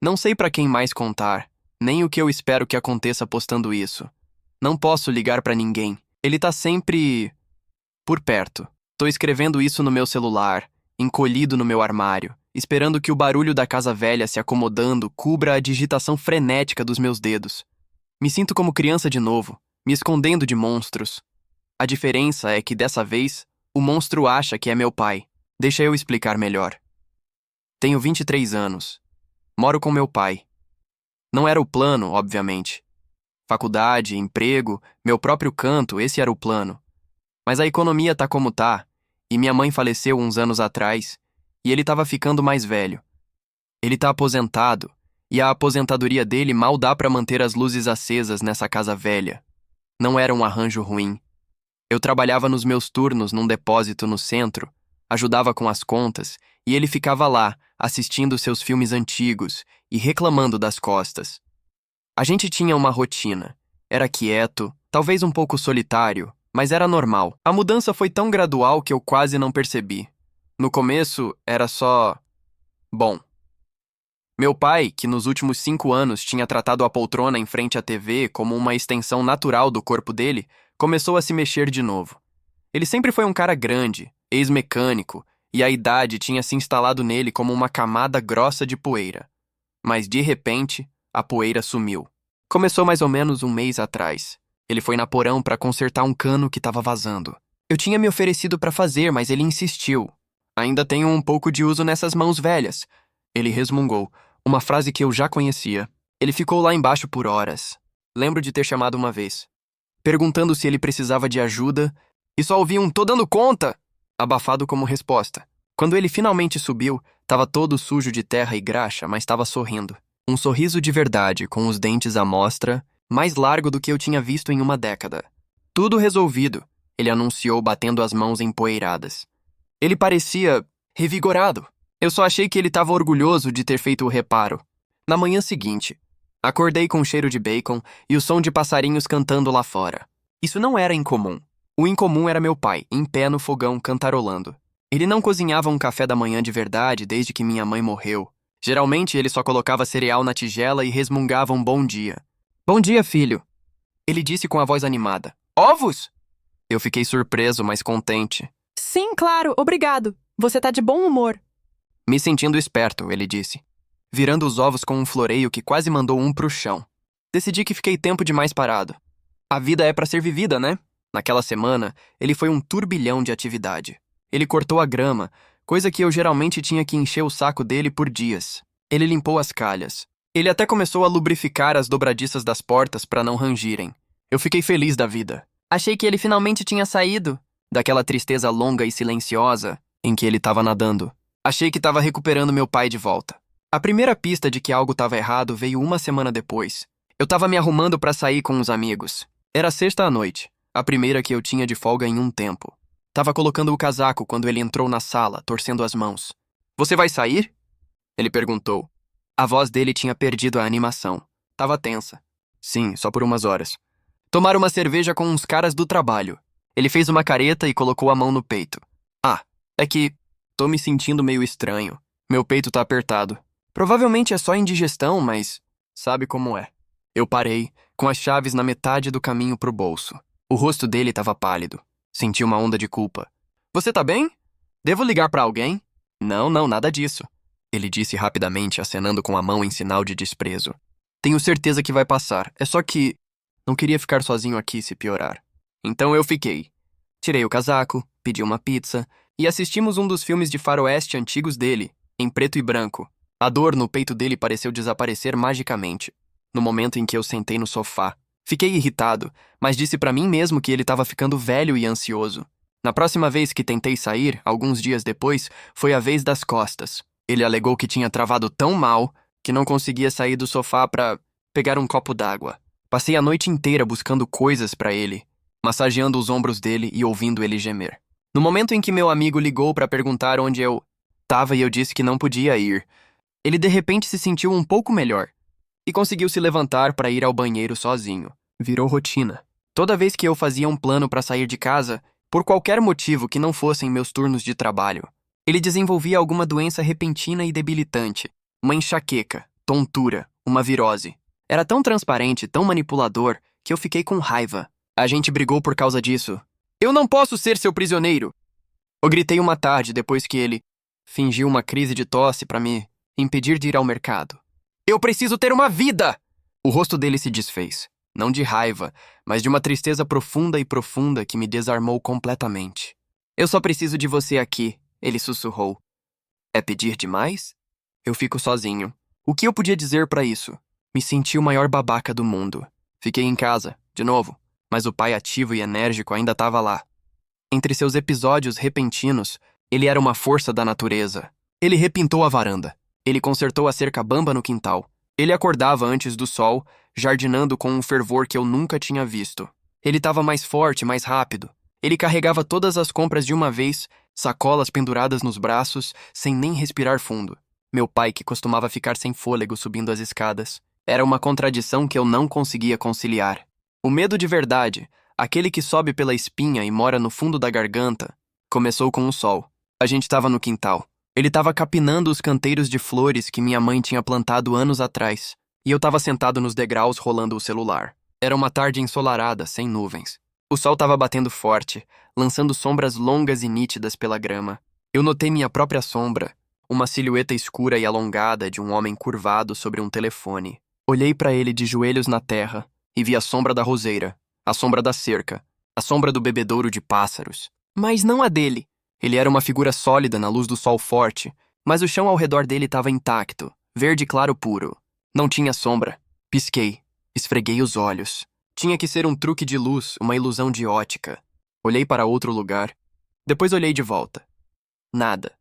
Não sei pra quem mais contar, nem o que eu espero que aconteça postando isso. Não posso ligar pra ninguém. Ele tá sempre por perto. Tô escrevendo isso no meu celular, encolhido no meu armário, esperando que o barulho da casa velha se acomodando cubra a digitação frenética dos meus dedos. Me sinto como criança de novo, me escondendo de monstros. A diferença é que dessa vez, o monstro acha que é meu pai. Deixa eu explicar melhor. Tenho 23 anos. Moro com meu pai. Não era o plano, obviamente. Faculdade, emprego, meu próprio canto, esse era o plano. Mas a economia tá como tá, e minha mãe faleceu uns anos atrás, e ele tava ficando mais velho. Ele tá aposentado, e a aposentadoria dele mal dá pra manter as luzes acesas nessa casa velha. Não era um arranjo ruim. Eu trabalhava nos meus turnos num depósito no centro, ajudava com as contas, e ele ficava lá, assistindo seus filmes antigos e reclamando das costas. A gente tinha uma rotina. Era quieto, talvez um pouco solitário, mas era normal. A mudança foi tão gradual que eu quase não percebi. No começo, era só... bom. Meu pai, que nos últimos 5 anos tinha tratado a poltrona em frente à TV como uma extensão natural do corpo dele, começou a se mexer de novo. Ele sempre foi um cara grande, ex-mecânico, e a idade tinha se instalado nele como uma camada grossa de poeira. Mas, de repente, a poeira sumiu. Começou mais ou menos um mês atrás. Ele foi na porão para consertar um cano que estava vazando. Eu tinha me oferecido para fazer, mas ele insistiu. Ainda tenho um pouco de uso nessas mãos velhas. Ele resmungou, uma frase que eu já conhecia. Ele ficou lá embaixo por horas. Lembro de ter chamado uma vez, perguntando se ele precisava de ajuda, e só ouvi um "tô dando conta", abafado como resposta. Quando ele finalmente subiu, estava todo sujo de terra e graxa, mas estava sorrindo. Um sorriso de verdade, com os dentes à mostra, mais largo do que eu tinha visto em uma década. Tudo resolvido, ele anunciou batendo as mãos empoeiradas. Ele parecia revigorado. Eu só achei que ele estava orgulhoso de ter feito o reparo. Na manhã seguinte, acordei com cheiro de bacon e o som de passarinhos cantando lá fora. Isso não era incomum. O incomum era meu pai, em pé no fogão, cantarolando. Ele não cozinhava um café da manhã de verdade desde que minha mãe morreu. Geralmente ele só colocava cereal na tigela e resmungava um bom dia. "Bom dia, filho", ele disse com a voz animada. "Ovos?" Eu fiquei surpreso, mas contente. Sim, claro, obrigado. Você tá de bom humor. Me sentindo esperto, ele disse, virando os ovos com um floreio que quase mandou um pro chão. Decidi que fiquei tempo demais parado. A vida é pra ser vivida, né? Naquela semana, ele foi um turbilhão de atividade. Ele cortou a grama, coisa que eu geralmente tinha que encher o saco dele por dias. Ele limpou as calhas. Ele até começou a lubrificar as dobradiças das portas pra não rangirem. Eu fiquei feliz da vida. Achei que ele finalmente tinha saído daquela tristeza longa e silenciosa em que ele estava nadando. Achei que estava recuperando meu pai de volta. A primeira pista de que algo estava errado veio uma semana depois. Eu estava me arrumando para sair com uns amigos. Era sexta à noite, a primeira que eu tinha de folga em um tempo. Tava colocando o casaco quando ele entrou na sala, torcendo as mãos. "Você vai sair?" Ele perguntou. A voz dele tinha perdido a animação. Tava tensa. "Sim, só por umas horas." "Tomar uma cerveja com uns caras do trabalho." Ele fez uma careta e colocou a mão no peito. "Ah, é que tô me sentindo meio estranho. Meu peito tá apertado. Provavelmente é só indigestão, mas sabe como é." Eu parei, com as chaves na metade do caminho pro bolso. O rosto dele estava pálido. Senti uma onda de culpa. "Você tá bem? Devo ligar pra alguém?" Não, nada disso." Ele disse rapidamente, acenando com a mão em sinal de desprezo. "Tenho certeza que vai passar. É só que não queria ficar sozinho aqui se piorar." Então eu fiquei. Tirei o casaco, pedi uma pizza e assistimos um dos filmes de faroeste antigos dele, em preto e branco. A dor no peito dele pareceu desaparecer magicamente, no momento em que eu sentei no sofá. Fiquei irritado, mas disse pra mim mesmo que ele estava ficando velho e ansioso. Na próxima vez que tentei sair, alguns dias depois, foi a vez das costas. Ele alegou que tinha travado tão mal que não conseguia sair do sofá pra pegar um copo d'água. Passei a noite inteira buscando coisas pra ele, massageando os ombros dele e ouvindo ele gemer. No momento em que meu amigo ligou pra perguntar onde eu tava e eu disse que não podia ir, ele de repente se sentiu um pouco melhor e conseguiu se levantar para ir ao banheiro sozinho. Virou rotina. Toda vez que eu fazia um plano para sair de casa, por qualquer motivo que não fossem meus turnos de trabalho, ele desenvolvia alguma doença repentina e debilitante, uma enxaqueca. tontura, uma virose. Era tão transparente, tão manipulador, que eu fiquei com raiva. A gente brigou por causa disso. Eu não posso ser seu prisioneiro! Eu gritei uma tarde depois que ele fingiu uma crise de tosse para me impedir de ir ao mercado. Eu preciso ter uma vida! O rosto dele se desfez. Não de raiva, mas de uma tristeza profunda e profunda que me desarmou completamente. Eu só preciso de você aqui, ele sussurrou. É pedir demais? Eu fico sozinho. O que eu podia dizer para isso? Me senti o maior babaca do mundo. Fiquei em casa, de novo, mas o pai ativo e enérgico ainda estava lá. Entre seus episódios repentinos, ele era uma força da natureza. Ele repintou a varanda. Ele consertou a cerca bamba no quintal. Ele acordava antes do sol, jardinando com um fervor que eu nunca tinha visto. Ele estava mais forte, mais rápido. Ele carregava todas as compras de uma vez, sacolas penduradas nos braços, sem nem respirar fundo. Meu pai, que costumava ficar sem fôlego subindo as escadas. Era uma contradição que eu não conseguia conciliar. O medo de verdade, aquele que sobe pela espinha e mora no fundo da garganta, começou com o sol. A gente estava no quintal. Ele estava capinando os canteiros de flores que minha mãe tinha plantado anos atrás, e eu estava sentado nos degraus rolando o celular. Era uma tarde ensolarada, sem nuvens. O sol estava batendo forte, lançando sombras longas e nítidas pela grama. Eu notei minha própria sombra, uma silhueta escura e alongada de um homem curvado sobre um telefone. Olhei para ele de joelhos na terra e vi a sombra da roseira, a sombra da cerca, a sombra do bebedouro de pássaros. Mas não a dele. Ele era uma figura sólida na luz do sol forte, mas o chão ao redor dele estava intacto, verde claro puro. Não tinha sombra. Pisquei. Esfreguei os olhos. Tinha que ser um truque de luz, uma ilusão de ótica. Olhei para outro lugar. Depois olhei de volta. Nada.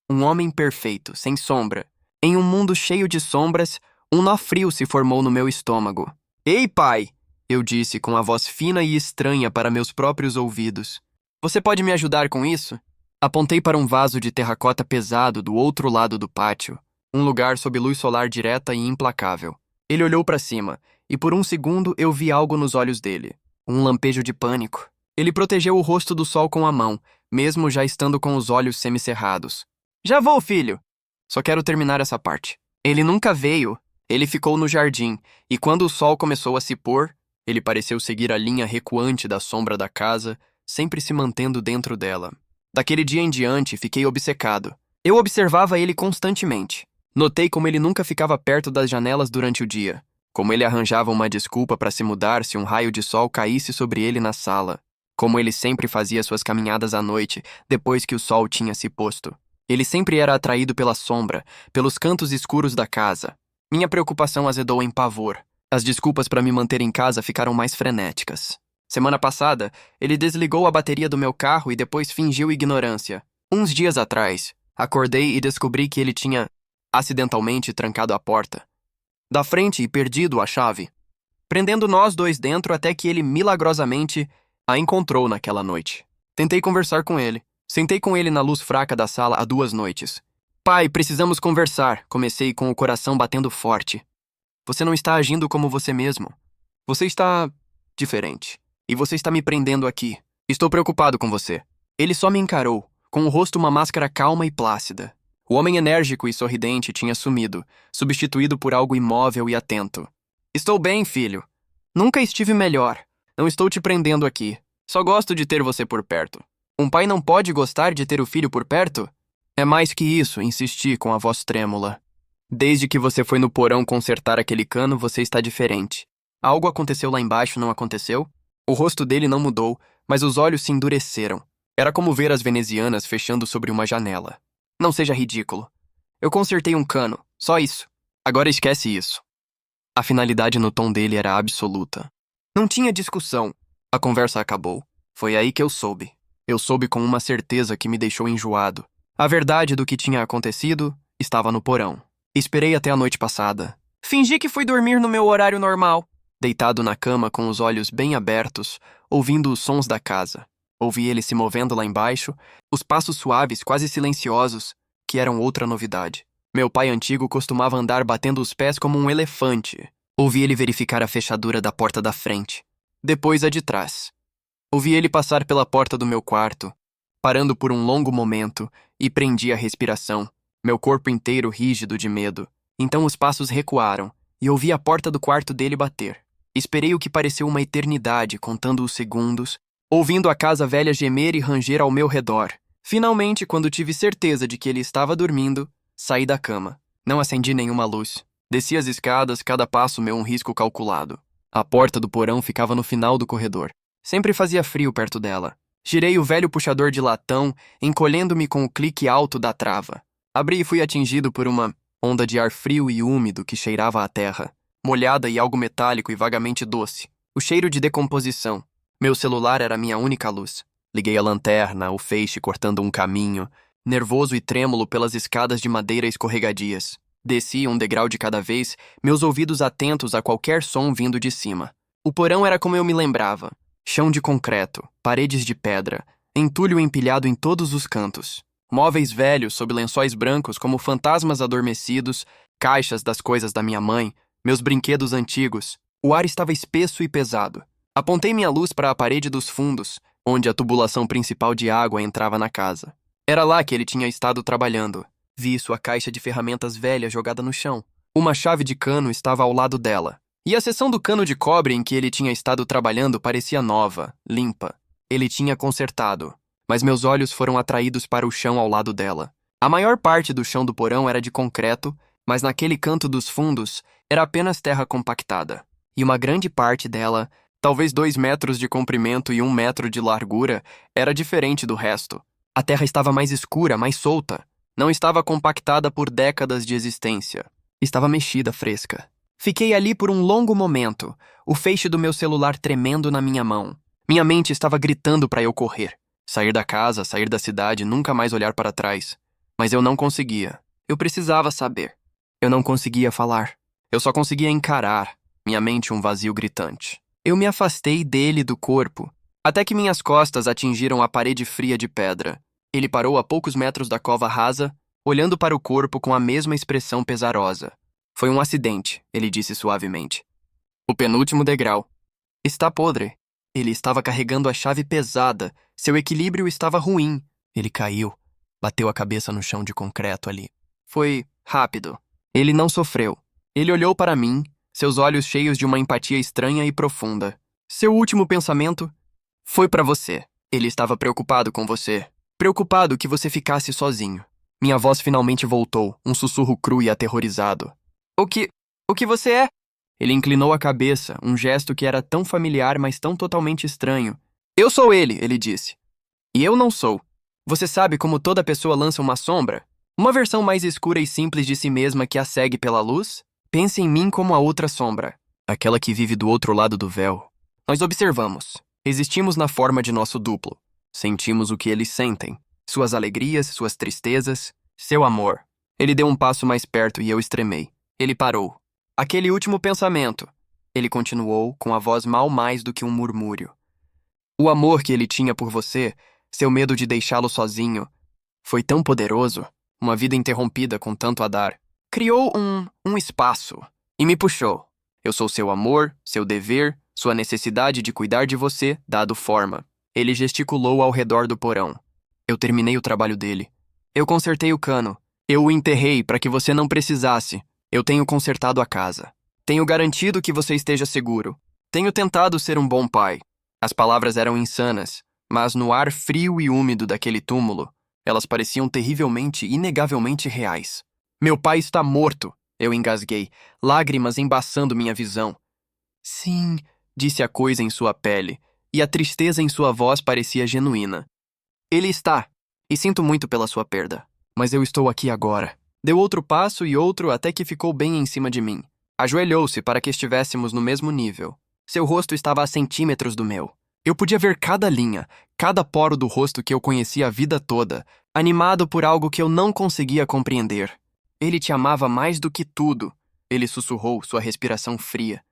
Um homem perfeito, sem sombra. Em um mundo cheio de sombras, um nó frio se formou no meu estômago. Ei, pai! Eu disse com a voz fina e estranha para meus próprios ouvidos. Você pode me ajudar com isso? Apontei para um vaso de terracota pesado do outro lado do pátio, um lugar sob luz solar direta e implacável. Ele olhou para cima, e por um segundo eu vi algo nos olhos dele. Um lampejo de pânico. Ele protegeu o rosto do sol com a mão, mesmo já estando com os olhos semicerrados. Já vou, filho! Só quero terminar essa parte. Ele nunca veio. Ele ficou no jardim, e quando o sol começou a se pôr, ele pareceu seguir a linha recuante da sombra da casa, sempre se mantendo dentro dela. Daquele dia em diante, fiquei obcecado. Eu observava ele constantemente. Notei como ele nunca ficava perto das janelas durante o dia, como ele arranjava uma desculpa para se mudar se um raio de sol caísse sobre ele na sala, como ele sempre fazia suas caminhadas à noite, depois que o sol tinha se posto. Ele sempre era atraído pela sombra, pelos cantos escuros da casa. Minha preocupação azedou em pavor. As desculpas para me manter em casa ficaram mais frenéticas. Semana passada, ele desligou a bateria do meu carro e depois fingiu ignorância. Uns dias atrás, acordei e descobri que ele tinha acidentalmente trancado a porta da frente e perdido a chave, prendendo nós dois dentro até que ele milagrosamente a encontrou naquela noite. Tentei conversar com ele. Sentei com ele na luz fraca da sala há 2 noites. Pai, precisamos conversar, comecei com o coração batendo forte. Você não está agindo como você mesmo. Você está diferente. E você está me prendendo aqui. Estou preocupado com você. Ele só me encarou, com o rosto uma máscara calma e plácida. O homem enérgico e sorridente tinha sumido, substituído por algo imóvel e atento. Estou bem, filho. Nunca estive melhor. Não estou te prendendo aqui. Só gosto de ter você por perto. Um pai não pode gostar de ter o filho por perto? É mais que isso, insisti com a voz trêmula. Desde que você foi no porão consertar aquele cano, você está diferente. Algo aconteceu lá embaixo, não aconteceu? O rosto dele não mudou, mas os olhos se endureceram. Era como ver as venezianas fechando sobre uma janela. Não seja ridículo. Eu consertei um cano, só isso. Agora esquece isso. A finalidade no tom dele era absoluta. Não tinha discussão. A conversa acabou. Foi aí que eu soube. Eu soube com uma certeza que me deixou enjoado. A verdade do que tinha acontecido estava no porão. Esperei até a noite passada. Fingi que fui dormir no meu horário normal. Deitado na cama com os olhos bem abertos, ouvindo os sons da casa. Ouvi ele se movendo lá embaixo, os passos suaves, quase silenciosos, que eram outra novidade. Meu pai antigo costumava andar batendo os pés como um elefante. Ouvi ele verificar a fechadura da porta da frente, depois a de trás. Ouvi ele passar pela porta do meu quarto, parando por um longo momento, e prendi a respiração, meu corpo inteiro rígido de medo. Então os passos recuaram e ouvi a porta do quarto dele bater. Esperei o que pareceu uma eternidade, contando os segundos, ouvindo a casa velha gemer e ranger ao meu redor. Finalmente, quando tive certeza de que ele estava dormindo, saí da cama. Não acendi nenhuma luz. Desci as escadas, cada passo meu um risco calculado. A porta do porão ficava no final do corredor. Sempre fazia frio perto dela. Girei o velho puxador de latão, encolhendo-me com o clique alto da trava. Abri e fui atingido por uma onda de ar frio e úmido que cheirava a terra, molhada e algo metálico e vagamente doce. O cheiro de decomposição. Meu celular era minha única luz. Liguei a lanterna, o feixe cortando um caminho, nervoso e trêmulo pelas escadas de madeira escorregadias. Desci um degrau de cada vez, meus ouvidos atentos a qualquer som vindo de cima. O porão era como eu me lembrava. Chão de concreto, paredes de pedra, entulho empilhado em todos os cantos. Móveis velhos sob lençóis brancos como fantasmas adormecidos, caixas das coisas da minha mãe, meus brinquedos antigos. O ar estava espesso e pesado. Apontei minha luz para a parede dos fundos, onde a tubulação principal de água entrava na casa. Era lá que ele tinha estado trabalhando. Vi sua caixa de ferramentas velha jogada no chão. Uma chave de cano estava ao lado dela. E a seção do cano de cobre em que ele tinha estado trabalhando parecia nova, limpa. Ele tinha consertado, mas meus olhos foram atraídos para o chão ao lado dela. A maior parte do chão do porão era de concreto, mas naquele canto dos fundos era apenas terra compactada. E uma grande parte dela, talvez 2 metros de comprimento e 1 metro de largura, era diferente do resto. A terra estava mais escura, mais solta. Não estava compactada por décadas de existência. Estava mexida, fresca. Fiquei ali por um longo momento, o feixe do meu celular tremendo na minha mão. Minha mente estava gritando para eu correr. Sair da casa, sair da cidade, nunca mais olhar para trás. Mas eu não conseguia. Eu precisava saber. Eu não conseguia falar. Eu só conseguia encarar, minha mente um vazio gritante. Eu me afastei dele do corpo, até que minhas costas atingiram a parede fria de pedra. Ele parou a poucos metros da cova rasa, olhando para o corpo com a mesma expressão pesarosa. Foi um acidente, ele disse suavemente. O penúltimo degrau. Está podre. Ele estava carregando a chave pesada. Seu equilíbrio estava ruim. Ele caiu. Bateu a cabeça no chão de concreto ali. Foi rápido. Ele não sofreu. Ele olhou para mim, seus olhos cheios de uma empatia estranha e profunda. Seu último pensamento foi para você. Ele estava preocupado com você. Preocupado que você ficasse sozinho. Minha voz finalmente voltou, um sussurro cru e aterrorizado. O que você é? Ele inclinou a cabeça, um gesto que era tão familiar, mas tão totalmente estranho. Eu sou ele disse. E eu não sou. Você sabe como toda pessoa lança uma sombra? Uma versão mais escura e simples de si mesma que a segue pela luz? Pense em mim como a outra sombra, aquela que vive do outro lado do véu. Nós observamos. Existimos na forma de nosso duplo. Sentimos o que eles sentem. Suas alegrias, suas tristezas, seu amor. Ele deu um passo mais perto e eu estremei. Ele parou. Aquele último pensamento. Ele continuou, com a voz mal mais do que um murmúrio. O amor que ele tinha por você, seu medo de deixá-lo sozinho, foi tão poderoso, uma vida interrompida com tanto a dar. Criou um espaço e me puxou. Eu sou seu amor, seu dever, sua necessidade de cuidar de você, dado forma. Ele gesticulou ao redor do porão. Eu terminei o trabalho dele. Eu consertei o cano. Eu o enterrei para que você não precisasse. Eu tenho consertado a casa. Tenho garantido que você esteja seguro. Tenho tentado ser um bom pai. As palavras eram insanas, mas no ar frio e úmido daquele túmulo, elas pareciam terrivelmente, inegavelmente reais. Meu pai está morto, eu engasguei, lágrimas embaçando minha visão. Sim, disse a coisa em sua pele, e a tristeza em sua voz parecia genuína. Ele está, e sinto muito pela sua perda, mas eu estou aqui agora. Deu outro passo e outro até que ficou bem em cima de mim. Ajoelhou-se para que estivéssemos no mesmo nível. Seu rosto estava a centímetros do meu. Eu podia ver cada linha, cada poro do rosto que eu conhecia a vida toda, animado por algo que eu não conseguia compreender. Ele te amava mais do que tudo, ele sussurrou, sua respiração fria.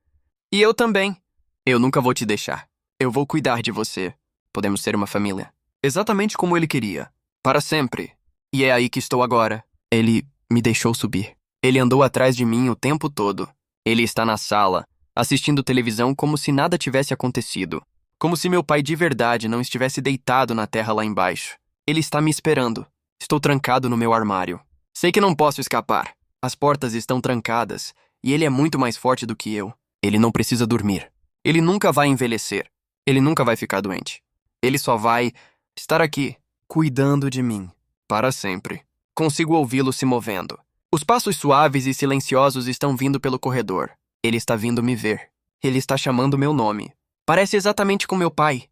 E eu também. Eu nunca vou te deixar. Eu vou cuidar de você. Podemos ser uma família. Exatamente como ele queria. Para sempre. E é aí que estou agora. Ele me deixou subir. Ele andou atrás de mim o tempo todo. Ele está na sala, assistindo televisão como se nada tivesse acontecido. Como se meu pai de verdade não estivesse deitado na terra lá embaixo. Ele está me esperando. Estou trancado no meu armário. Sei que não posso escapar. As portas estão trancadas e ele é muito mais forte do que eu. Ele não precisa dormir. Ele nunca vai envelhecer. Ele nunca vai ficar doente. Ele só vai estar aqui, cuidando de mim, para sempre. Consigo ouvi-lo se movendo. Os passos suaves e silenciosos estão vindo pelo corredor. Ele está vindo me ver. Ele está chamando meu nome. Parece exatamente com meu pai.